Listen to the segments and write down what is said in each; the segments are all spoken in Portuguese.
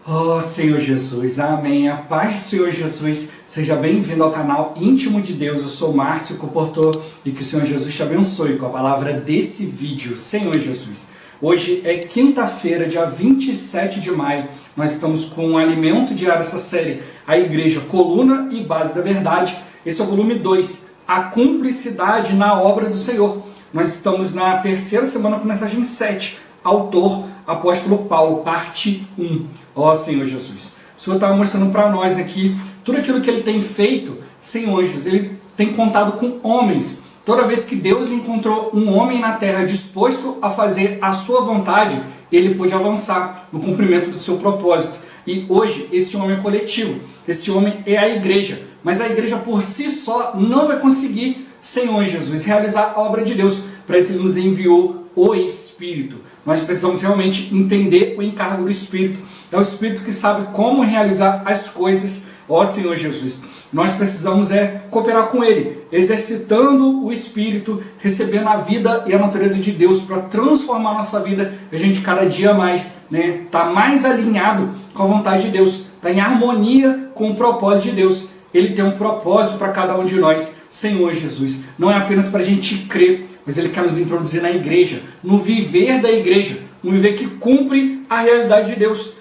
Oh Senhor Jesus, amém. A paz do Senhor Jesus, seja bem-vindo ao canal Íntimo de Deus. Eu sou Márcio Comportor e que o Senhor Jesus te abençoe com a palavra desse vídeo. Senhor Jesus, hoje é quinta-feira, dia 27 de maio. Nós estamos com um alimento diário, essa série, a Igreja, Coluna e Base da Verdade. Esse é o volume 2, a cumplicidade na obra do Senhor. Nós estamos na terceira semana com mensagem 7, autor Apóstolo Paulo, parte 1. Ó Senhor Jesus, o Senhor estava mostrando para nós aqui tudo aquilo que Ele tem feito sem anjos. Ele tem contado com homens. Toda vez que Deus encontrou um homem na terra disposto a fazer a sua vontade, ele pôde avançar no cumprimento do seu propósito. E hoje esse homem é coletivo, esse homem é a igreja. Mas a igreja por si só não vai conseguir, Senhor Jesus, realizar a obra de Deus. Para isso Ele nos enviou o Espírito. Nós precisamos realmente entender o encargo do Espírito. É o Espírito que sabe como realizar as coisas, ó Senhor Jesus. Nós precisamos cooperar com Ele, exercitando o Espírito, recebendo a vida e a natureza de Deus para transformar a nossa vida. A gente cada dia mais está mais alinhado com a vontade de Deus, está em harmonia com o propósito de Deus. Ele tem um propósito para cada um de nós, Senhor Jesus. Não é apenas para a gente crer, mas Ele quer nos introduzir na igreja, no viver da igreja, um viver que cumpre a realidade de Deus,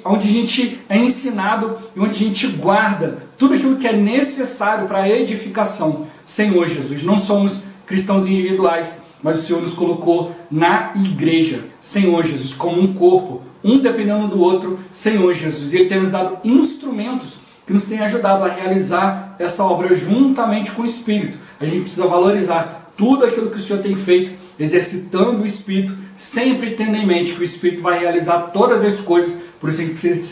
onde a gente é ensinado e onde a gente guarda tudo aquilo que é necessário para a edificação. Senhor Jesus, não somos cristãos individuais, mas o Senhor nos colocou na igreja, Senhor Jesus, como um corpo, um dependendo do outro, Senhor Jesus. E Ele tem nos dado instrumentos que nos têm ajudado a realizar essa obra juntamente com o Espírito. A gente precisa valorizar tudo aquilo que o Senhor tem feito, exercitando o Espírito, sempre tendo em mente que o Espírito vai realizar todas as coisas. Por isso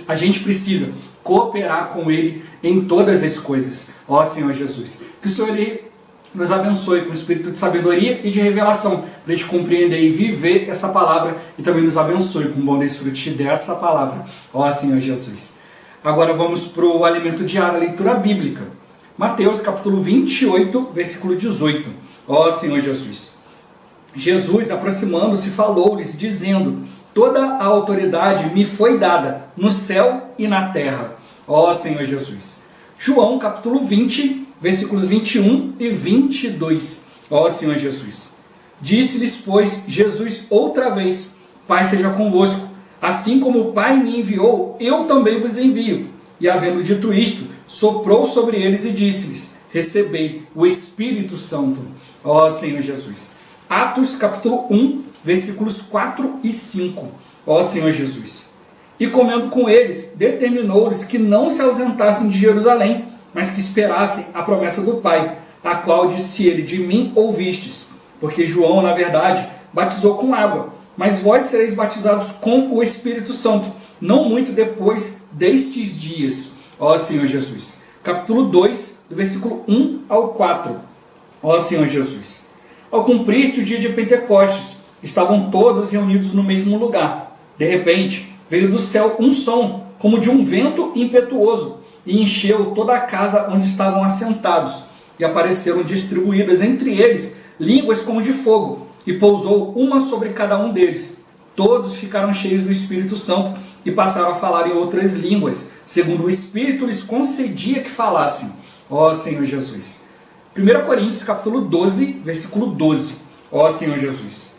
a gente precisa cooperar com Ele em todas as coisas. Ó Senhor Jesus, que o Senhor nos abençoe com o Espírito de sabedoria e de revelação, para a gente compreender e viver essa palavra, e também nos abençoe com o bom desfrute dessa palavra. Ó Senhor Jesus. Agora vamos para o alimento diário, a leitura bíblica. Mateus capítulo 28, versículo 18. Ó Senhor Jesus. Jesus, aproximando-se, falou-lhes, dizendo: toda a autoridade me foi dada no céu e na terra. Ó Senhor Jesus. João capítulo 20, versículos 21 e 22. Ó Senhor Jesus. Disse-lhes, pois, Jesus outra vez: Pai seja convosco. Assim como o Pai me enviou, eu também vos envio. E havendo dito isto, soprou sobre eles e disse-lhes: recebei o Espírito Santo. Ó Senhor Jesus. Atos capítulo 1, versículos 4 e 5. Ó Senhor Jesus. E comendo com eles, determinou-lhes que não se ausentassem de Jerusalém, mas que esperassem a promessa do Pai, a qual disse ele: de mim ouvistes. Porque João, na verdade, batizou com água, mas vós sereis batizados com o Espírito Santo, não muito depois destes dias. Ó Senhor Jesus. Capítulo 2, do versículo 1 ao 4. Ó Senhor Jesus. Ao cumprir-se o dia de Pentecostes, estavam todos reunidos no mesmo lugar. De repente, veio do céu um som, como de um vento impetuoso, e encheu toda a casa onde estavam assentados. E apareceram distribuídas entre eles línguas como de fogo, e pousou uma sobre cada um deles. Todos ficaram cheios do Espírito Santo e passaram a falar em outras línguas, segundo o Espírito lhes concedia que falassem. Ó Senhor Jesus. 1 Coríntios capítulo 12, versículo 12. Ó Senhor Jesus.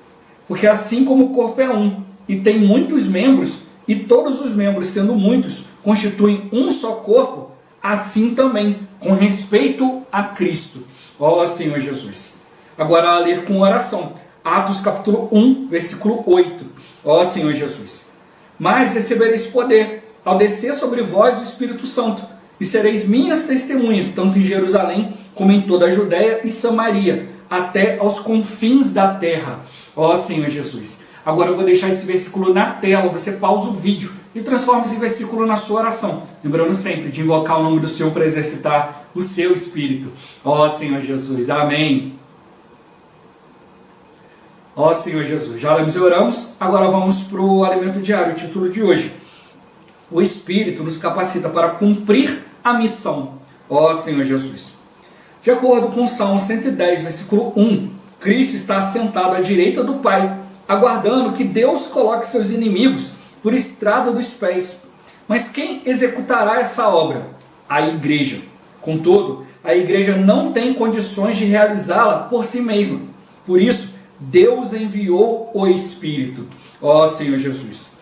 Porque assim como o corpo é um, e tem muitos membros, e todos os membros, sendo muitos, constituem um só corpo, assim também, com respeito a Cristo. Ó Senhor Jesus. Agora a ler com oração. Atos capítulo 1, versículo 8. Ó Senhor Jesus. Mas recebereis poder, ao descer sobre vós o Espírito Santo, e sereis minhas testemunhas, tanto em Jerusalém, como em toda a Judéia e Samaria, até aos confins da terra. Ó Senhor Jesus. Agora eu vou deixar esse versículo na tela, você pausa o vídeo e transforma esse versículo na sua oração. Lembrando sempre de invocar o nome do Senhor para exercitar o seu Espírito. Ó Senhor Jesus. Amém. Ó Senhor Jesus. Já lemos e oramos, agora vamos para o alimento diário, o título de hoje. O Espírito nos capacita para cumprir a missão. Ó Senhor Jesus. De acordo com o Salmo 110, versículo 1, Cristo está assentado à direita do Pai, aguardando que Deus coloque seus inimigos por estrado dos pés. Mas quem executará essa obra? A igreja. Contudo, a igreja não tem condições de realizá-la por si mesma. Por isso, Deus enviou o Espírito. Ó Senhor Jesus.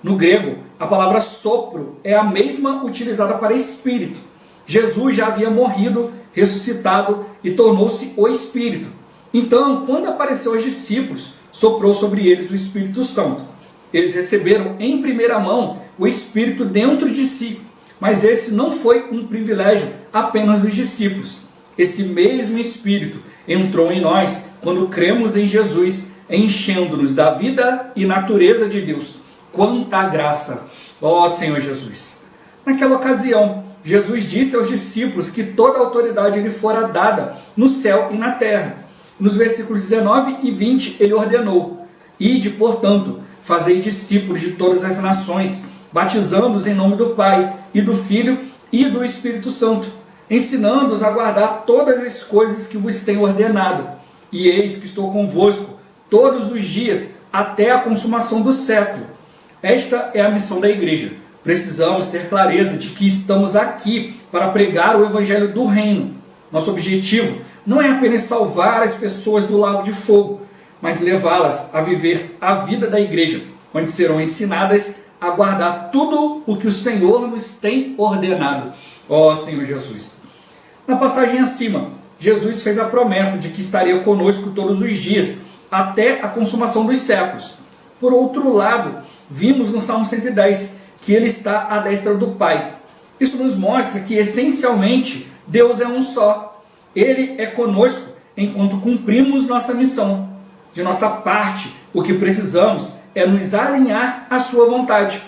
No grego, a palavra sopro é a mesma utilizada para Espírito. Jesus já havia morrido, ressuscitado e tornou-se o Espírito. Então, quando apareceu aos discípulos, soprou sobre eles o Espírito Santo. Eles receberam em primeira mão o Espírito dentro de si, mas esse não foi um privilégio apenas dos discípulos. Esse mesmo Espírito entrou em nós quando cremos em Jesus, enchendo-nos da vida e natureza de Deus. Quanta graça, ó Senhor Jesus! Naquela ocasião, Jesus disse aos discípulos que toda a autoridade lhe fora dada no céu e na terra. Nos versículos 19 e 20, ele ordenou: Ide, portanto, fazei discípulos de todas as nações, batizando-os em nome do Pai, e do Filho, e do Espírito Santo, ensinando-os a guardar todas as coisas que vos tenho ordenado. E eis que estou convosco todos os dias, até a consumação do século. Esta é a missão da igreja. Precisamos ter clareza de que estamos aqui para pregar o Evangelho do Reino. Nosso objetivo não é apenas salvar as pessoas do lago de fogo, mas levá-las a viver a vida da igreja, onde serão ensinadas a guardar tudo o que o Senhor nos tem ordenado. Ó Senhor Jesus! Na passagem acima, Jesus fez a promessa de que estaria conosco todos os dias, até a consumação dos séculos. Por outro lado, vimos no Salmo 110 que ele está à destra do Pai. Isso nos mostra que, essencialmente, Deus é um só. Ele é conosco enquanto cumprimos nossa missão. De nossa parte, o que precisamos é nos alinhar à sua vontade.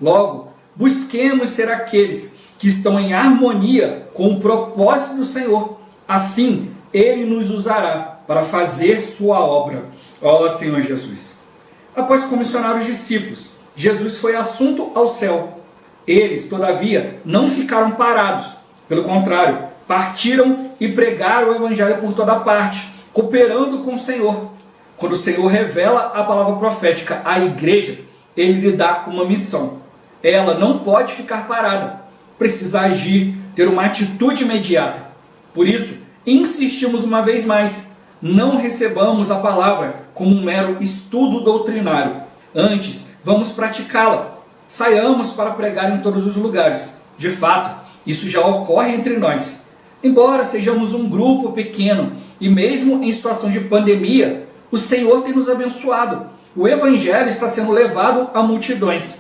Logo, busquemos ser aqueles que estão em harmonia com o propósito do Senhor. Assim, Ele nos usará para fazer sua obra. Ó Senhor Jesus! Após comissionar os discípulos, Jesus foi assunto ao céu. Eles, todavia, não ficaram parados. Pelo contrário, partiram e pregaram o Evangelho por toda parte, cooperando com o Senhor. Quando o Senhor revela a palavra profética à igreja, Ele lhe dá uma missão. Ela não pode ficar parada. Precisa agir, ter uma atitude imediata. Por isso, insistimos uma vez mais. Não recebamos a palavra como um mero estudo doutrinário. Antes, vamos praticá-la. Saiamos para pregar em todos os lugares. De fato, isso já ocorre entre nós. Embora sejamos um grupo pequeno e mesmo em situação de pandemia, o Senhor tem nos abençoado. O Evangelho está sendo levado a multidões.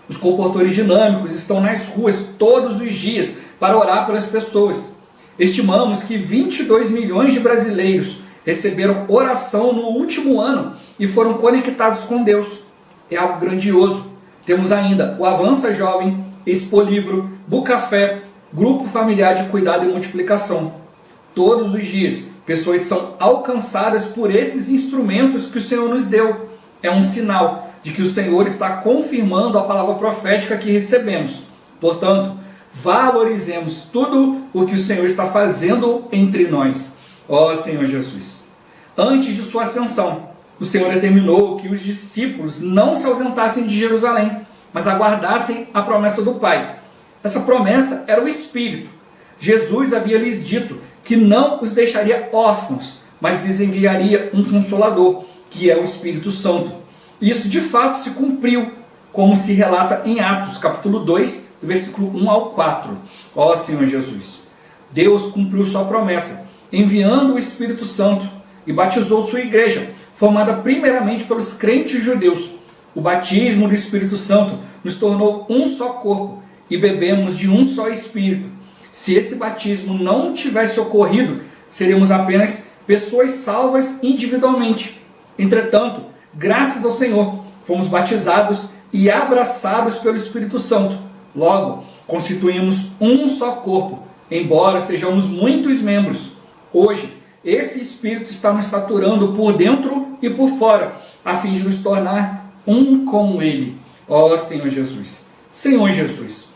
Os comportores dinâmicos estão nas ruas todos os dias para orar pelas pessoas. Estimamos que 22 milhões de brasileiros receberam oração no último ano e foram conectados com Deus. É algo grandioso. Temos ainda o Avança Jovem, Expo Livro, Bucafé, Grupo Familiar de Cuidado e Multiplicação. Todos os dias, pessoas são alcançadas por esses instrumentos que o Senhor nos deu. É um sinal de que o Senhor está confirmando a palavra profética que recebemos. Portanto, valorizemos tudo o que o Senhor está fazendo entre nós. Ó Senhor Jesus! Antes de sua ascensão, o Senhor determinou que os discípulos não se ausentassem de Jerusalém, mas aguardassem a promessa do Pai. Essa promessa era o Espírito. Jesus havia lhes dito que não os deixaria órfãos, mas lhes enviaria um Consolador, que é o Espírito Santo. E isso de fato se cumpriu, como se relata em Atos, capítulo 2, versículo 1 ao 4. Ó Senhor Jesus! Deus cumpriu sua promessa, enviando o Espírito Santo, e batizou sua igreja, formada primeiramente pelos crentes judeus. O batismo do Espírito Santo nos tornou um só corpo, e bebemos de um só Espírito. Se esse batismo não tivesse ocorrido, seríamos apenas pessoas salvas individualmente. Entretanto, graças ao Senhor, fomos batizados e abraçados pelo Espírito Santo. Logo, constituímos um só corpo, embora sejamos muitos membros. Hoje, esse Espírito está nos saturando por dentro e por fora, a fim de nos tornar um com Ele. Ó Senhor Jesus! Senhor Jesus!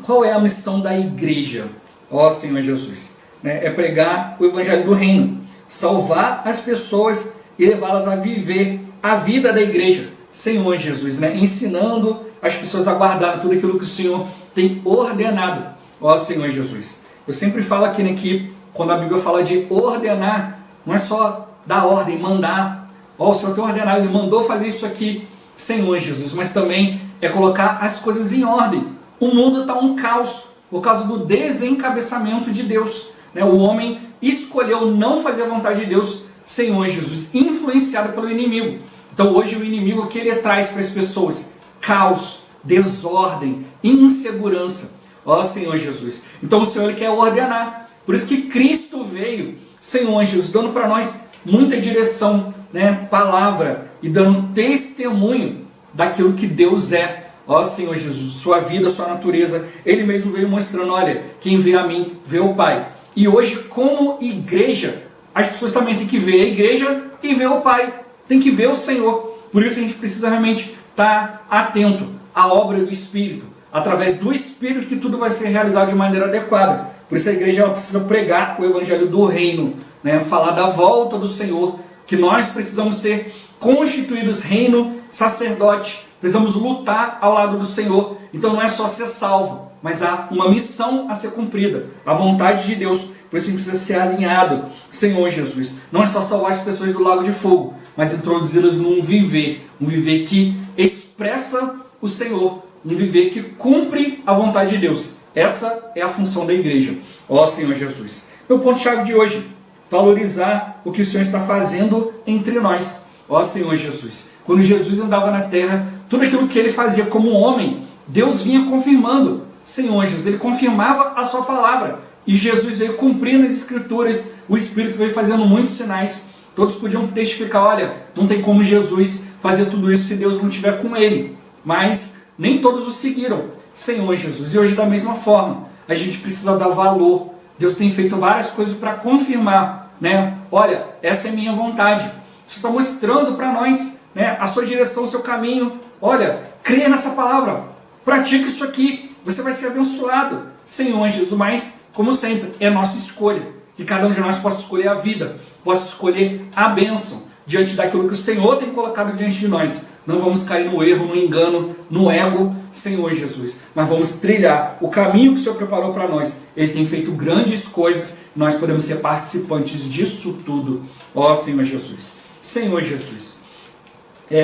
Qual é a missão da igreja? Ó Senhor Jesus! É pregar o Evangelho do Reino, salvar as pessoas e levá-las a viver a vida da igreja. Senhor Jesus, ensinando as pessoas a guardarem tudo aquilo que o Senhor tem ordenado. Ó Senhor Jesus, eu sempre falo aqui, né, que quando a Bíblia fala de ordenar, não é só dar ordem, mandar. Ó, o Senhor tem ordenado, Ele mandou fazer isso aqui, Senhor Jesus, mas também é colocar as coisas em ordem. O mundo está um caos por causa do desencabeçamento de Deus, né? O homem escolheu não fazer a vontade de Deus, Senhor Jesus, influenciado pelo inimigo. Então hoje o inimigo, o que ele traz para as pessoas? Caos, desordem, insegurança. Ó Senhor Jesus. Então o Senhor, Ele quer ordenar. Por isso que Cristo veio, Senhor Jesus, dando para nós muita direção, né? Palavra, e dando testemunho daquilo que Deus é. Ó Senhor Jesus, sua vida, sua natureza, Ele mesmo veio mostrando, olha, quem vê a mim, vê o Pai. E hoje, como igreja, as pessoas também têm que ver a igreja e ver o Pai. Tem que ver o Senhor. Por isso a gente precisa realmente estar atento à obra do Espírito. Através do Espírito que tudo vai ser realizado de maneira adequada. Por isso a igreja ela precisa pregar o Evangelho do Reino, né? Falar da volta do Senhor, que nós precisamos ser constituídos reino, sacerdote. Precisamos lutar ao lado do Senhor. Então não é só ser salvo, mas há uma missão a ser cumprida. A vontade de Deus. Por isso a gente precisa ser alinhado, Senhor Jesus. Não é só salvar as pessoas do lago de fogo, mas introduzi-las num viver. Um viver que expressa o Senhor. Um viver que cumpre a vontade de Deus. Essa é a função da igreja. Ó Senhor Jesus. Meu ponto-chave de hoje. Valorizar o que o Senhor está fazendo entre nós. Ó Senhor Jesus. Quando Jesus andava na terra, tudo aquilo que Ele fazia como homem, Deus vinha confirmando. Senhor Jesus, Ele confirmava a sua palavra. E Jesus veio cumprindo as Escrituras. O Espírito veio fazendo muitos sinais. Todos podiam testificar, olha, não tem como Jesus fazer tudo isso se Deus não estiver com Ele. Mas nem todos o seguiram, Senhor Jesus. E hoje da mesma forma, a gente precisa dar valor. Deus tem feito várias coisas para confirmar, né? Olha, essa é a minha vontade. Você está mostrando para nós, né, a sua direção, o seu caminho. Olha, creia nessa palavra, pratique isso aqui, você vai ser abençoado, Senhor Jesus. Mas, como sempre, é nossa escolha, que cada um de nós possa escolher a vida, possa escolher a bênção, diante daquilo que o Senhor tem colocado diante de nós. Não vamos cair no erro, no engano, no ego, Senhor Jesus, mas vamos trilhar o caminho que o Senhor preparou para nós. Ele tem feito grandes coisas, nós podemos ser participantes disso tudo. Ó Senhor Jesus. Senhor Jesus.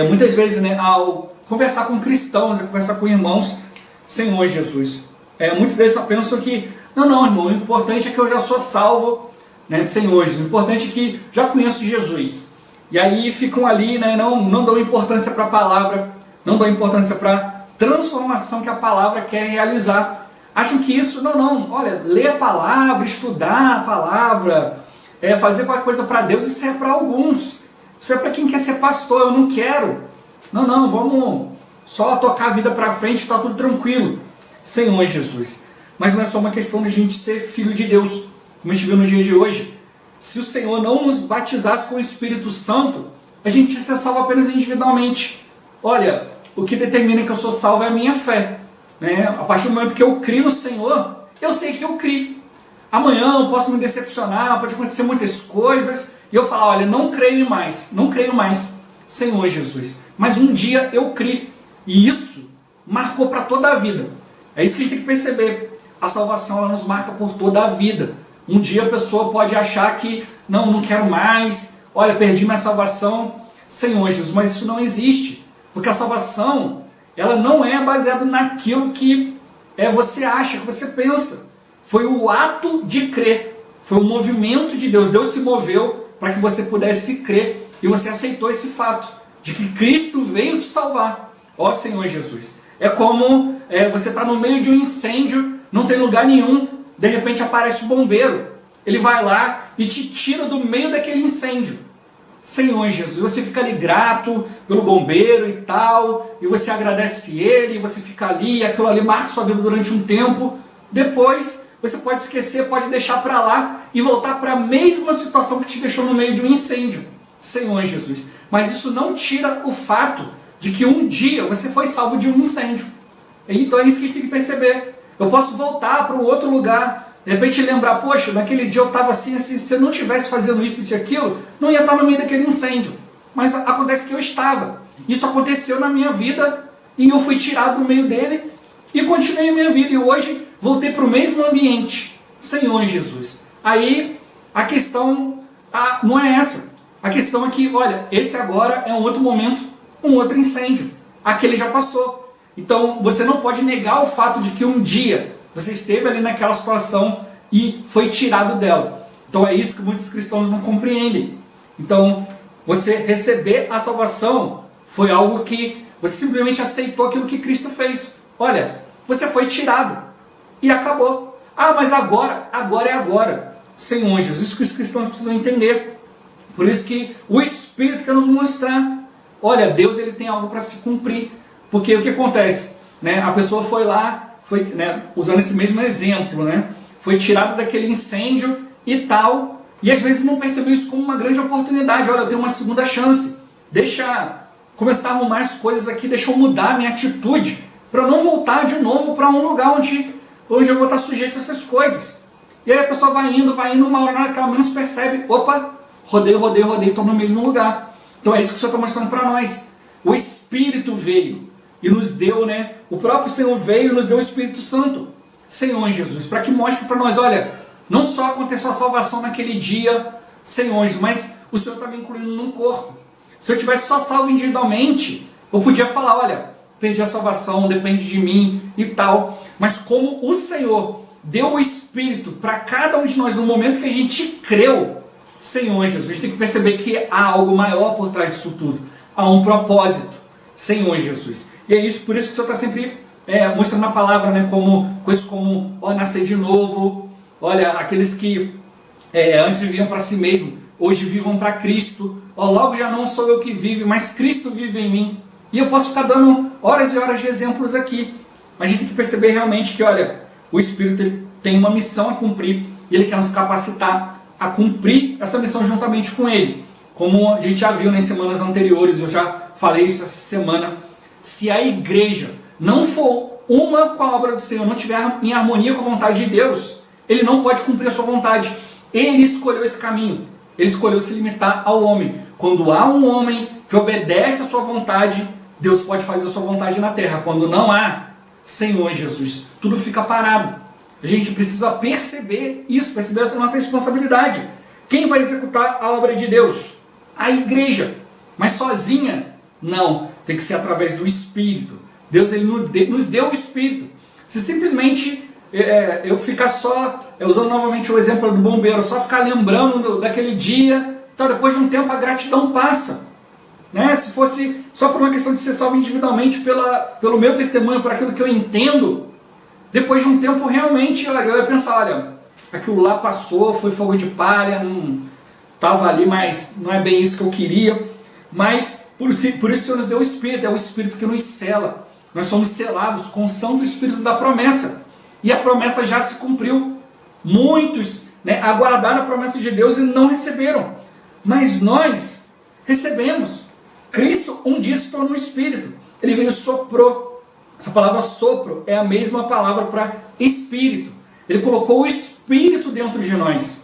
Muitas vezes, né, ao conversar com cristãos, conversar com irmãos, Senhor Jesus, muitos deles só pensam que, não, irmão, o importante é que eu já sou salvo, né, Senhor Jesus, o importante é que já conheço Jesus. E aí ficam ali, né, não dão importância para a palavra, não dão importância para a transformação que a palavra quer realizar. Acham que isso, olha, ler a palavra, estudar a palavra, fazer qualquer coisa para Deus, isso é para alguns. Isso é para quem quer ser pastor, eu não quero. Não, vamos só tocar a vida para frente, está tudo tranquilo. Senhor Jesus. Mas não é só uma questão de a gente ser filho de Deus, como a gente viu no dia de hoje. Se o Senhor não nos batizasse com o Espírito Santo, a gente ia ser salvo apenas individualmente. Olha, o que determina que eu sou salvo é a minha fé, né? A partir do momento que eu crio no Senhor, eu sei que eu crio. Amanhã eu posso me decepcionar, pode acontecer muitas coisas, e eu falar, olha, não creio mais, Senhor Jesus. Mas um dia eu criei, e isso marcou para toda a vida. É isso que a gente tem que perceber. A salvação ela nos marca por toda a vida. Um dia a pessoa pode achar que, não quero mais, olha, perdi minha salvação, Senhor Jesus, mas isso não existe. Porque a salvação, ela não é baseada naquilo que você acha, que você pensa. Foi o ato de crer, foi o movimento de Deus. Deus se moveu para que você pudesse crer, e você aceitou esse fato, de que Cristo veio te salvar. Ó Senhor Jesus, é como você está no meio de um incêndio, não tem lugar nenhum, de repente aparece o bombeiro, ele vai lá e te tira do meio daquele incêndio. Senhor Jesus, você fica ali grato pelo bombeiro e tal, e você agradece ele, e você fica ali, e aquilo ali marca sua vida durante um tempo. Depois você pode esquecer, pode deixar para lá e voltar para a mesma situação que te deixou no meio de um incêndio. Senhor Jesus, mas isso não tira o fato de que um dia você foi salvo de um incêndio. Então é isso que a gente tem que perceber. Eu posso voltar para um outro lugar, de repente lembrar, poxa, naquele dia eu estava assim, se eu não estivesse fazendo isso e aquilo, não ia estar no meio daquele incêndio. Mas acontece que eu estava. Isso aconteceu na minha vida e eu fui tirado do meio dele e continuei a minha vida. E hoje voltei para o mesmo ambiente. Senhor Jesus. Aí a questão não é essa. A questão é que, olha, esse agora é um outro momento, um outro incêndio. Aquele já passou. Então você não pode negar o fato de que um dia você esteve ali naquela situação e foi tirado dela. Então é isso que muitos cristãos não compreendem. Então, você receber a salvação foi algo que você simplesmente aceitou aquilo que Cristo fez. Olha, você foi tirado e acabou. Ah, mas agora é agora. Senhor Jesus, isso que os cristãos precisam entender. Por isso que o Espírito quer nos mostrar. Olha, Deus ele tem algo para se cumprir. Porque o que acontece? Né? A pessoa foi lá, usando esse mesmo exemplo, foi tirada daquele incêndio e tal, e às vezes não percebeu isso como uma grande oportunidade. Olha, eu tenho uma segunda chance, deixa começar a arrumar as coisas aqui, deixa eu mudar a minha atitude, para eu não voltar de novo para um lugar onde eu vou estar sujeito a essas coisas. E aí a pessoa vai indo, uma hora na hora que ela menos percebe, opa, rodei, estou no mesmo lugar. Então é isso que o Senhor está mostrando para nós. O Espírito veio e nos deu, o próprio Senhor veio e nos deu o Espírito Santo, Senhor Jesus, para que mostre para nós, olha, não só aconteceu a salvação naquele dia, Senhor Jesus, mas o Senhor está me incluindo num corpo. Se eu tivesse só salvo individualmente, eu podia falar, olha, perdi a salvação, depende de mim e tal. Mas como o Senhor deu o Espírito para cada um de nós no momento que a gente creu, Senhor Jesus, a gente tem que perceber que há algo maior por trás disso tudo. Há um propósito, Senhor Jesus. E é isso, por isso que o Senhor está sempre mostrando na palavra, coisas como nascer de novo. Olha, aqueles que antes viviam para si mesmo, hoje vivam para Cristo. Logo já não sou eu que vivo, mas Cristo vive em mim. E eu posso ficar dando horas e horas de exemplos aqui. Mas a gente tem que perceber realmente que, olha, o Espírito ele tem uma missão a cumprir. E Ele quer nos capacitar a cumprir essa missão juntamente com Ele. Como a gente já viu nas semanas anteriores, eu já falei isso essa semana. Se a igreja não for uma com a obra do Senhor, não estiver em harmonia com a vontade de Deus, Ele não pode cumprir a sua vontade. Ele escolheu esse caminho. Ele escolheu se limitar ao homem. Quando há um homem que obedece a sua vontade, Deus pode fazer a sua vontade na terra. Quando não há, Senhor Jesus, tudo fica parado. A gente precisa perceber isso, perceber essa nossa responsabilidade. Quem vai executar a obra de Deus? A igreja. Mas sozinha? Não. Tem que ser através do Espírito. Deus ele nos deu o Espírito. Se simplesmente eu ficar só, usando novamente o exemplo do bombeiro, só ficar lembrando daquele dia, então depois de um tempo a gratidão passa. Se fosse só por uma questão de ser salvo individualmente pelo meu testemunho, por aquilo que eu entendo, depois de um tempo realmente eu ia pensar, olha, aquilo lá passou, foi fogo de palha, não estava ali, mas não é bem isso que eu queria. Mas por isso o Senhor nos deu o Espírito, é o Espírito que nos sela. Nós somos selados com o Santo Espírito da promessa. E a promessa já se cumpriu. Muitos aguardaram a promessa de Deus e não receberam. Mas nós recebemos. Cristo um dia se tornou Espírito. Ele veio e soprou. Essa palavra sopro é a mesma palavra para Espírito. Ele colocou o Espírito dentro de nós.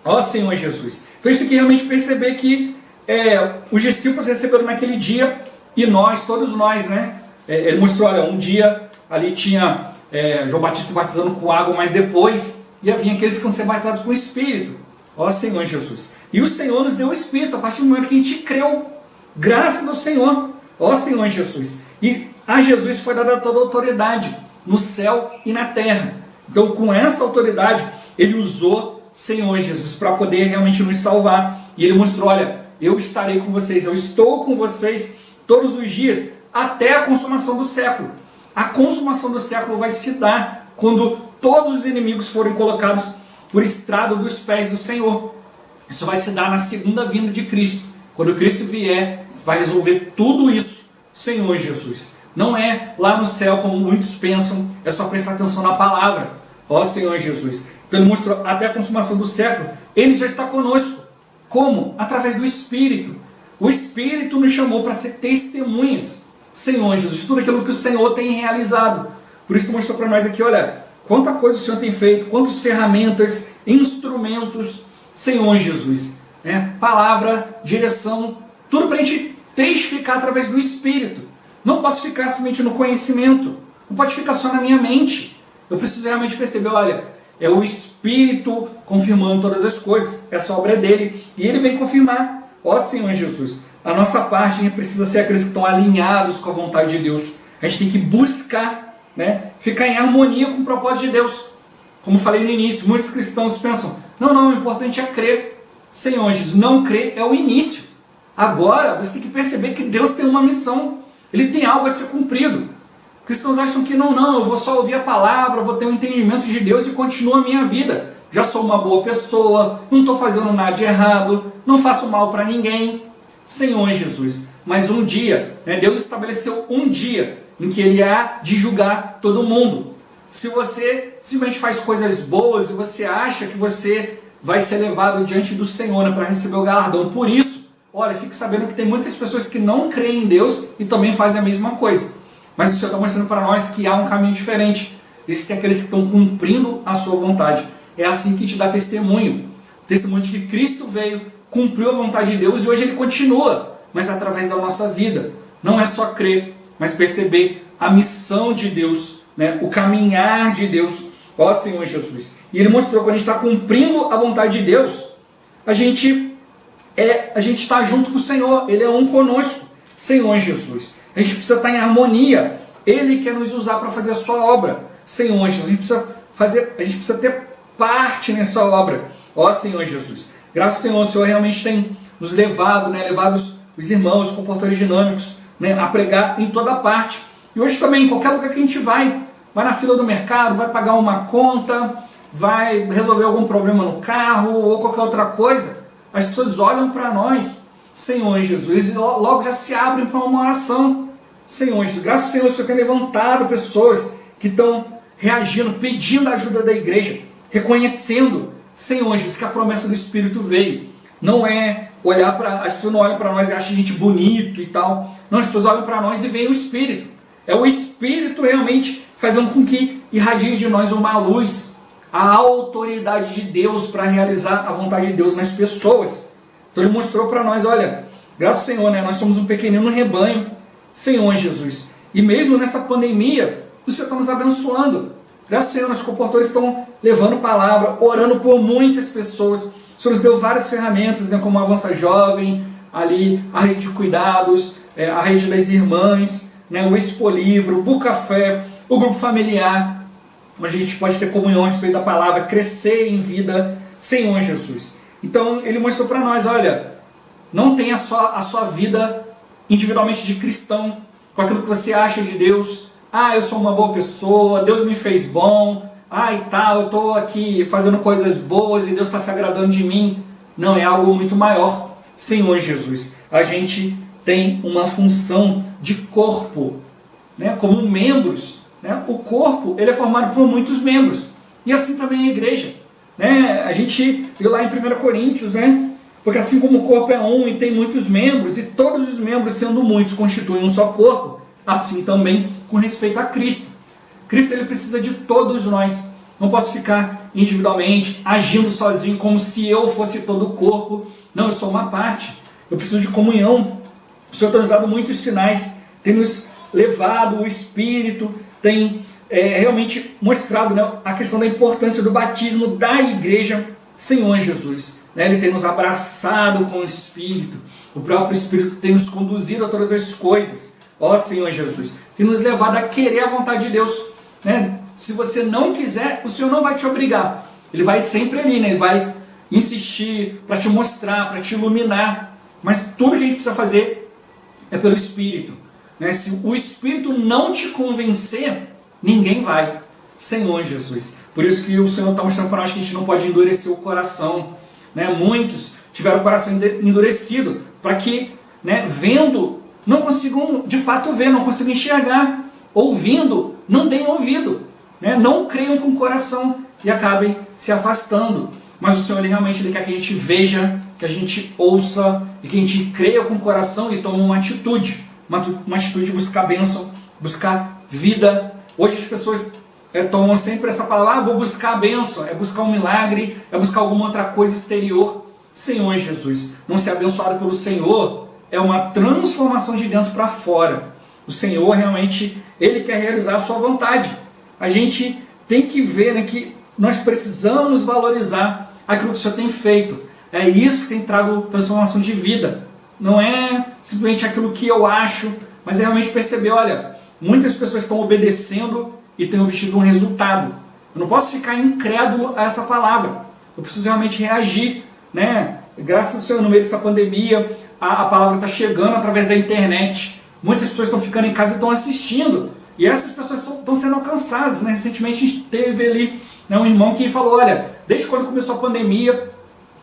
Ó Senhor Jesus. Então a gente tem que realmente perceber que os discípulos receberam naquele dia e nós, todos nós, ele mostrou, olha, um dia ali tinha João Batista batizando com água, mas depois ia vir aqueles que vão ser batizados com o Espírito. Ó Senhor Jesus. E o Senhor nos deu o Espírito a partir do momento que a gente creu. Graças ao Senhor. Ó Senhor Jesus. E a Jesus foi dada toda a autoridade no céu e na terra. Então com essa autoridade Ele usou Senhor Jesus para poder realmente nos salvar. E Ele mostrou, olha, eu estarei com vocês, eu estou com vocês todos os dias até a consumação do século. A consumação do século vai se dar quando todos os inimigos forem colocados por estrado dos pés do Senhor. Isso vai se dar na segunda vinda de Cristo. Quando Cristo vier, vai resolver tudo isso, Senhor Jesus. Não é lá no céu como muitos pensam, é só prestar atenção na palavra. Ó Senhor Jesus. Então Ele mostrou até a consumação do século, Ele já está conosco. Como? Através do Espírito. O Espírito nos chamou para ser testemunhas, Senhor Jesus, tudo aquilo que o Senhor tem realizado. Por isso mostrou para nós aqui, olha, quanta coisa o Senhor tem feito, quantas ferramentas, instrumentos, Senhor Jesus. Palavra, direção, tudo para a gente testificar através do Espírito. Não posso ficar simplesmente no conhecimento. Não pode ficar só na minha mente. Eu preciso realmente perceber, olha, é o Espírito confirmando todas as coisas. Essa obra é dele. E ele vem confirmar. Ó Senhor Jesus, a nossa parte, a gente precisa ser aqueles que estão alinhados com a vontade de Deus. A gente tem que buscar, ficar em harmonia com o propósito de Deus. Como falei no início, muitos cristãos pensam, não, o importante é crer. Senhor Jesus, não crer é o início. Agora, você tem que perceber que Deus tem uma missão. Ele tem algo a ser cumprido. Cristãos acham que não, eu vou só ouvir a palavra, vou ter um entendimento de Deus e continua a minha vida. Já sou uma boa pessoa, não estou fazendo nada de errado, não faço mal para ninguém. Senhor Jesus, mas um dia, Deus estabeleceu um dia em que Ele há de julgar todo mundo. Se você simplesmente faz coisas boas e você acha que você vai ser levado diante do Senhor para receber o galardão por isso, olha, fique sabendo que tem muitas pessoas que não creem em Deus e também fazem a mesma coisa. Mas o Senhor está mostrando para nós que há um caminho diferente. Existem aqueles que estão cumprindo a sua vontade. É assim que te dá testemunho. Testemunho de que Cristo veio, cumpriu a vontade de Deus e hoje Ele continua. Mas através da nossa vida. Não é só crer, mas perceber a missão de Deus, o caminhar de Deus. Ó Senhor Jesus. E Ele mostrou que quando a gente está cumprindo a vontade de Deus, a gente está junto com o Senhor. Ele é um conosco. Senhor Jesus. A gente precisa estar em harmonia. Ele quer nos usar para fazer a sua obra. Senhor Jesus, a gente precisa ter parte nessa obra. Ó Senhor Jesus. Graças ao Senhor, o Senhor realmente tem nos levado, levado os irmãos, os comportadores dinâmicos, a pregar em toda parte. E hoje também, em qualquer lugar que a gente vai na fila do mercado, vai pagar uma conta, vai resolver algum problema no carro ou qualquer outra coisa, as pessoas olham para nós, Senhor Jesus, e logo já se abrem para uma oração. Senhor Jesus, graças ao Senhor, o Senhor tem levantado pessoas que estão reagindo, pedindo a ajuda da igreja, reconhecendo, Senhor Jesus, que a promessa do Espírito veio. Não é olhar para... As pessoas não olham para nós e acham a gente bonito e tal. Não, as pessoas olham para nós e veem o Espírito. É o Espírito realmente fazendo com que irradie de nós uma luz, a autoridade de Deus para realizar a vontade de Deus nas pessoas. Então Ele mostrou para nós, olha, graças ao Senhor, nós somos um pequenino rebanho, Senhor Jesus. E mesmo nessa pandemia, o Senhor está nos abençoando. Graças ao Senhor, nossos comportadores estão levando palavra, orando por muitas pessoas. O Senhor nos deu várias ferramentas, como a Avança Jovem, ali a rede de cuidados, a rede das irmãs, o Expolivro, o Bucafé, o grupo familiar, onde a gente pode ter comunhão a respeito da palavra, crescer em vida, Senhor Jesus. Então Ele mostrou para nós, olha, não tenha só a sua vida individualmente de cristão, com aquilo que você acha de Deus. Eu sou uma boa pessoa, Deus me fez bom, e tal, eu estou aqui fazendo coisas boas e Deus está se agradando de mim. Não, é algo muito maior. Senhor Jesus, a gente tem uma função de corpo, como membros. O corpo ele é formado por muitos membros, e assim também a igreja. A gente viu lá em 1 Coríntios, porque assim como o corpo é um e tem muitos membros, e todos os membros sendo muitos constituem um só corpo, assim também com respeito a Cristo. Cristo ele precisa de todos nós. Não posso ficar individualmente, agindo sozinho, como se eu fosse todo o corpo. Não, eu sou uma parte. Eu preciso de comunhão. O Senhor tem nos dado muitos sinais, tem nos levado o Espírito, tem realmente mostrado a questão da importância do batismo da igreja, Senhor Jesus. Ele tem nos abraçado com o Espírito. O próprio Espírito tem nos conduzido a todas as coisas. Ó Senhor Jesus, tem nos levado a querer a vontade de Deus. Se você não quiser, o Senhor não vai te obrigar. Ele vai sempre ali, Ele vai insistir para te mostrar, para te iluminar. Mas tudo que a gente precisa fazer é pelo Espírito. Se o Espírito não te convencer, ninguém vai. Senhor Jesus. Por isso que o Senhor está mostrando para nós que a gente não pode endurecer o coração. Muitos tiveram o coração endurecido para que, vendo, não consigam de fato ver, não consigam enxergar. Ouvindo, não deem ouvido. Não creiam com o coração e acabem se afastando. Mas o Senhor realmente quer que a gente veja, que a gente ouça e que a gente creia com o coração e tome uma atitude. Uma atitude de buscar bênção, buscar vida. Hoje as pessoas tomam sempre essa palavra, vou buscar a bênção, é buscar um milagre, é buscar alguma outra coisa exterior. Senhor Jesus, não ser abençoado pelo Senhor é uma transformação de dentro para fora. O Senhor realmente, Ele quer realizar a sua vontade. A gente tem que ver, né, que nós precisamos valorizar aquilo que o Senhor tem feito. É isso que tem trago transformação de vida. Não é simplesmente aquilo que eu acho, mas é realmente perceber, olha, muitas pessoas estão obedecendo e têm obtido um resultado. Eu não posso ficar incrédulo a essa palavra. Eu preciso realmente reagir, né? Graças ao Senhor, no meio dessa pandemia, a palavra está chegando através da internet. Muitas pessoas estão ficando em casa e estão assistindo. E essas pessoas estão sendo alcançadas, né? Recentemente a gente teve ali, né, um irmão que falou, olha, desde quando começou a pandemia,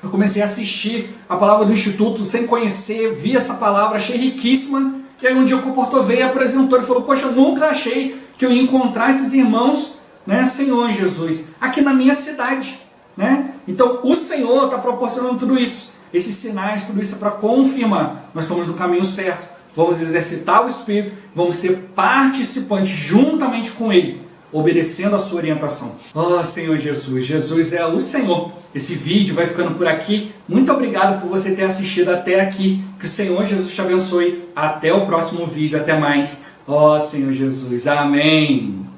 eu comecei a assistir a palavra do Instituto sem conhecer, vi essa palavra, achei riquíssima. E aí um dia o comportor veio e apresentou e falou, poxa, eu nunca achei que eu ia encontrar esses irmãos, né, Senhor Jesus, aqui na minha cidade. Né? Então o Senhor está proporcionando tudo isso, esses sinais, tudo isso é para confirmar, nós estamos no caminho certo, vamos exercitar o Espírito, vamos ser participantes juntamente com Ele, obedecendo a sua orientação. Oh Senhor Jesus, Jesus é o Senhor. Esse vídeo vai ficando por aqui, muito obrigado por você ter assistido até aqui, que o Senhor Jesus te abençoe, até o próximo vídeo, até mais. Oh Senhor Jesus, amém.